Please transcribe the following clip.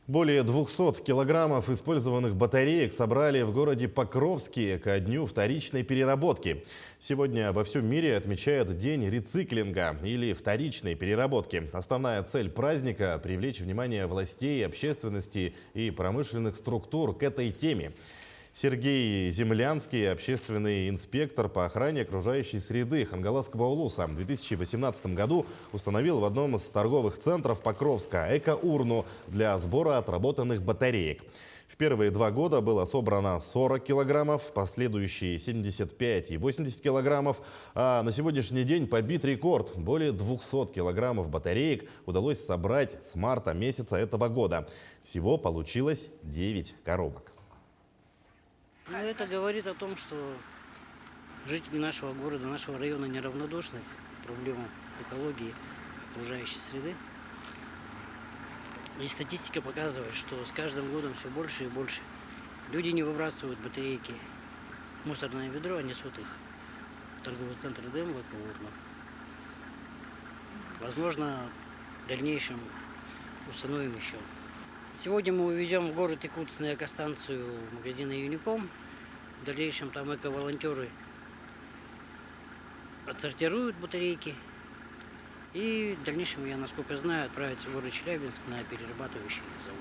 Более 200 килограммов использованных батареек собрали в городе Покровске ко дню вторичной переработки. Сегодня во всем мире отмечают День рециклинга или вторичной переработки. Основная цель праздника – привлечь внимание властей, общественности и промышленных структур к этой теме. Сергей Землянский, общественный инспектор по охране окружающей среды Хангаласского улуса, в 2018 году установил в одном из торговых центров Покровска эко-урну для сбора отработанных батареек. В первые 2 года было собрано 40 килограммов, в последующие 75 и 80 килограммов. А на сегодняшний день побит рекорд. Более 200 килограммов батареек удалось собрать с марта месяца этого года. Всего получилось 9 коробок. Ну, это говорит о том, что жители нашего города, нашего района неравнодушны к проблемам экологии, окружающей среды. И статистика показывает, что с каждым годом все больше и больше. Люди не выбрасывают батарейки в мусорное ведро, а несут их в торговый центр ДЭМ, в эко-урну. Возможно, в дальнейшем установим еще. Сегодня мы увезем в город Якутск на экостанцию магазина Юником. В дальнейшем там эко-волонтеры отсортируют батарейки. И в дальнейшем, я насколько знаю, отправятся в город Челябинск на перерабатывающий завод.